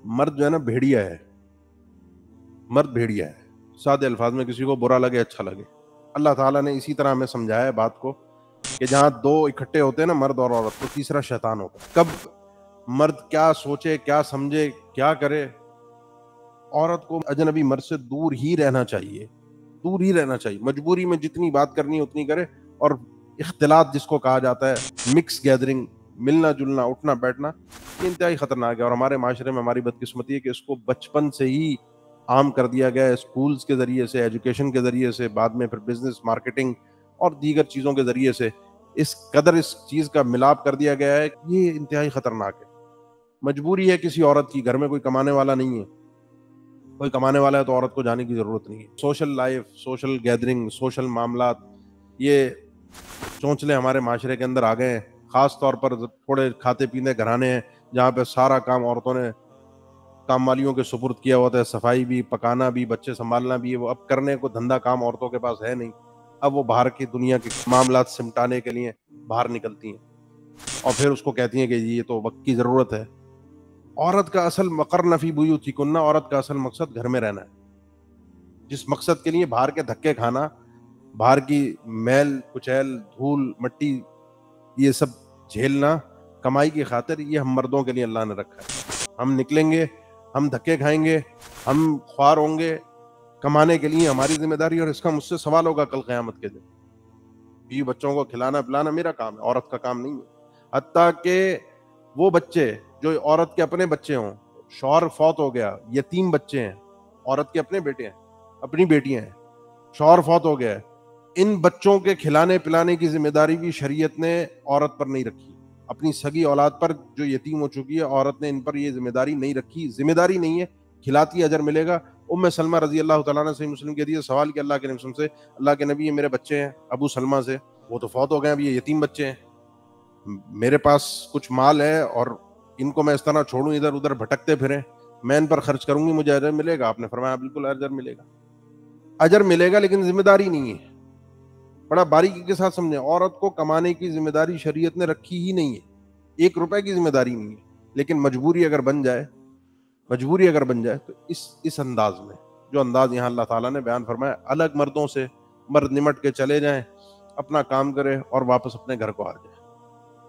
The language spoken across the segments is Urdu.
مرد جو ہے نا بھیڑیا ہے، مرد بھیڑیا ہے، سادے الفاظ میں کسی کو برا لگے اچھا لگے. اللہ تعالیٰ نے اسی طرح ہمیں سمجھایا ہے بات کو کہ جہاں دو اکٹھے ہوتے ہیں نا مرد اور عورت، تو تیسرا شیطان ہوتا ہے. کب مرد کیا سوچے، کیا سمجھے، کیا کرے، عورت کو اجنبی مرد سے دور ہی رہنا چاہیے، دور ہی رہنا چاہیے. مجبوری میں جتنی بات کرنی ہے اتنی کرے. اور اختلاط جس کو کہا جاتا ہے، مکس گیدرنگ، ملنا جلنا اٹھنا بیٹھنا، یہ انتہائی خطرناک ہے. اور ہمارے معاشرے میں ہماری بدقسمتی ہے کہ اس کو بچپن سے ہی عام کر دیا گیا ہے، اسکولز کے ذریعے سے، ایجوکیشن کے ذریعے سے، بعد میں پھر بزنس، مارکیٹنگ اور دیگر چیزوں کے ذریعے سے اس قدر اس چیز کا ملاپ کر دیا گیا ہے. یہ انتہائی خطرناک ہے. مجبوری ہے کسی عورت کی، گھر میں کوئی کمانے والا نہیں ہے، کوئی کمانے والا ہے تو عورت کو جانے کی ضرورت نہیں ہے. Social life, social gathering, social معاملات، یہ چونچلے ہمارے معاشرے کے اندر آ گئے ہیں. خاص طور پر تھوڑے کھاتے پینے گھرانے ہیں جہاں پہ سارا کام عورتوں نے کام والیوں کے سپرد کیا ہوتا ہے، صفائی بھی، پکانا بھی، بچے سنبھالنا بھی. وہ اب کرنے کو دھندا کام عورتوں کے پاس ہے نہیں. اب وہ باہر کی دنیا کے معاملات سمٹانے کے لیے باہر نکلتی ہیں اور پھر اس کو کہتی ہیں کہ یہ تو وقت کی ضرورت ہے. عورت کا اصل وقرن فی بیوتکن، عورت کا اصل مقصد گھر میں رہنا ہے. جس مقصد کے لیے باہر کے دھکے کھانا، باہر کی میل کچیل، دھول مٹی، یہ سب جھیلنا کمائی کی خاطر، یہ ہم مردوں کے لیے اللہ نے رکھا ہے. ہم نکلیں گے، ہم دھکے کھائیں گے، ہم خوار ہوں گے کمانے کے لیے، ہماری ذمہ داری. اور اس کا مجھ سے سوال ہوگا کل قیامت کے دن. بیوی بچوں کو کھلانا پلانا میرا کام ہے، عورت کا کام نہیں ہے. حتیٰ کہ وہ بچے جو عورت کے اپنے بچے ہوں، شوہر فوت ہو گیا، یتیم بچے ہیں، عورت کے اپنے بیٹے ہیں، اپنی بیٹیاں ہیں، شوہر فوت ہو گیا ہے، ان بچوں کے کھلانے پلانے کی ذمہ داری بھی شریعت نے عورت پر نہیں رکھی. اپنی سگی اولاد پر جو یتیم ہو چکی ہے، عورت نے ان پر یہ ذمہ داری نہیں رکھی. ذمہ داری نہیں ہے، کھلاتی اجر ملے گا. سلمہ رضی اللہ تعالیٰ نے صحیح مسلم کے دیے سوال کیا اللہ کے نبی سے، اللہ کے نبی، یہ میرے بچے ہیں ابو سلمہ سے، وہ تو فوت ہو گئے، اب یہ یتیم بچے ہیں، میرے پاس کچھ مال ہے اور ان کو میں اس طرح چھوڑوں ادھر ادھر بھٹکتے پھریں، میں ان پر خرچ کروں گی، مجھے اجر ملے گا؟ آپ نے فرمایا بالکل اجر ملے گا. اجر ملے گا لیکن ذمہ داری نہیں ہے. بڑا باریکی کے ساتھ سمجھیں، عورت کو کمانے کی ذمہ داری شریعت نے رکھی ہی نہیں ہے، 1 روپے کی ذمہ داری نہیں ہے. لیکن مجبوری اگر بن جائے تو اس انداز میں، جو انداز یہاں اللہ تعالیٰ نے بیان فرمایا، الگ مردوں سے مرد نمٹ کے چلے جائیں، اپنا کام کرے اور واپس اپنے گھر کو آ جائے.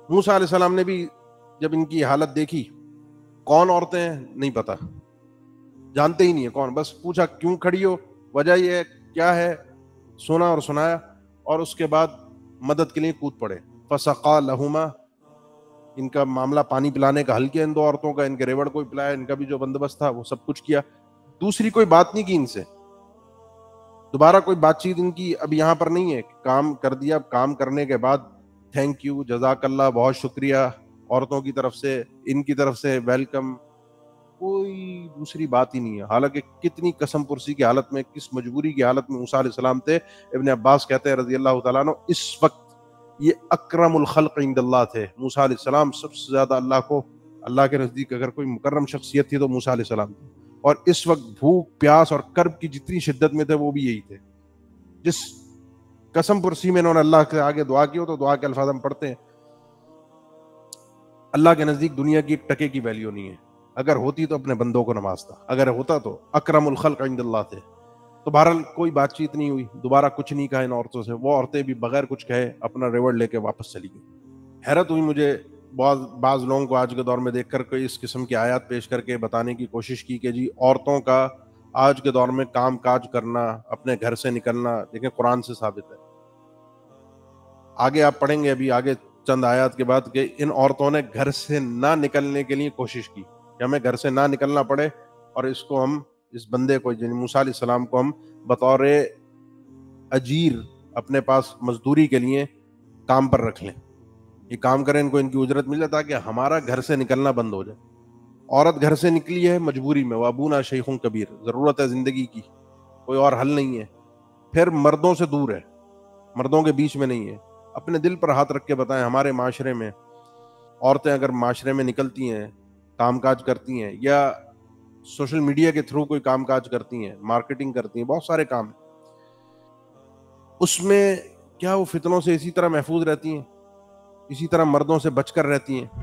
موسیٰ علیہ السلام نے بھی جب ان کی حالت دیکھی، کون عورتیں ہیں نہیں پتا، جانتے ہی نہیں ہے کون، بس پوچھا کیوں کھڑی ہو، وجہ یہ ہے کیا ہے، سنا اور سنایا، اور اس کے بعد مدد کے لیے کود پڑے. فسقا لہما، ان کا معاملہ پانی پلانے کا حل کیا ان دو عورتوں کا، ان کے ریوڑ کو پلایا، ان کا بھی جو بندوبست تھا وہ سب کچھ کیا. دوسری کوئی بات نہیں کی ان سے، دوبارہ کوئی بات چیت ان کی اب یہاں پر نہیں ہے. کام کر دیا، کام کرنے کے بعد تھینک یو، جزاک اللہ، بہت شکریہ، عورتوں کی طرف سے، ان کی طرف سے ویلکم، کوئی دوسری بات ہی نہیں ہے. حالانکہ کتنی قسم پرسی کی حالت میں، کس مجبوری کی حالت میں موسیٰ علیہ السلام تھے. ابن عباس کہتے ہیں رضی اللہ تعالیٰ عنہ، اس وقت یہ اکرم الخلق عند اللہ تھے. موسیٰ علیہ السلام سب سے زیادہ اللہ کے نزدیک اگر کوئی مکرم شخصیت تھی تو موسیٰ علیہ السلام تھے. اور اس وقت بھوک پیاس اور کرب کی جتنی شدت میں تھے وہ بھی یہی تھے. جس قسم پرسی میں انہوں نے اللہ کے آگے دعا کی ہو، تو دعا کے الفاظ ہم پڑھتے ہیں، اللہ کے نزدیک دنیا کی 1 ٹکے کی ویلیو نہیں ہے. اگر ہوتی تو اپنے بندوں کو نوازتا، اگر ہوتا تو اکرم الخلق عند اللہ تھے. تو بہرحال کوئی بات چیت نہیں ہوئی، دوبارہ کچھ نہیں کہا ان عورتوں سے. وہ عورتیں بھی بغیر کچھ کہے اپنا ریوڑ لے کے واپس چلی گئیں. حیرت ہوئی مجھے بعض لوگوں کو آج کے دور میں دیکھ کر کوئی اس قسم کی آیات پیش کر کے بتانے کی کوشش کی کہ جی عورتوں کا آج کے دور میں کام کاج کرنا، اپنے گھر سے نکلنا، دیکھیں قرآن سے ثابت ہے. آگے آپ پڑھیں گے ابھی آگے چند آیات کے بعد کہ ان عورتوں نے گھر سے نہ نکلنے کے لیے کوشش کی کہ ہمیں گھر سے نہ نکلنا پڑے، اور اس کو ہم، اس بندے کو یعنی موسیٰ علیہ السلام کو ہم بطور اجیر اپنے پاس مزدوری کے لیے کام پر رکھ لیں، یہ کام کریں، ان کو ان کی اجرت مل جائے تاکہ ہمارا گھر سے نکلنا بند ہو جائے. عورت گھر سے نکلی ہے مجبوری میں، وابونا شیخ کبیر، ضرورت ہے زندگی کی، کوئی اور حل نہیں ہے. پھر مردوں سے دور ہے، مردوں کے بیچ میں نہیں ہے. اپنے دل پر ہاتھ رکھ کے بتائیں، ہمارے معاشرے میں عورتیں اگر معاشرے میں نکلتی ہیں، کام کاج کرتی ہیں، یا سوشل میڈیا کے تھرو کوئی کام کاج کرتی ہیں، مارکیٹنگ کرتی ہیں، بہت سارے کام ہیں، اس میں کیا وہ فتنوں سے اسی طرح محفوظ رہتی ہیں، اسی طرح مردوں سے بچ کر رہتی ہیں؟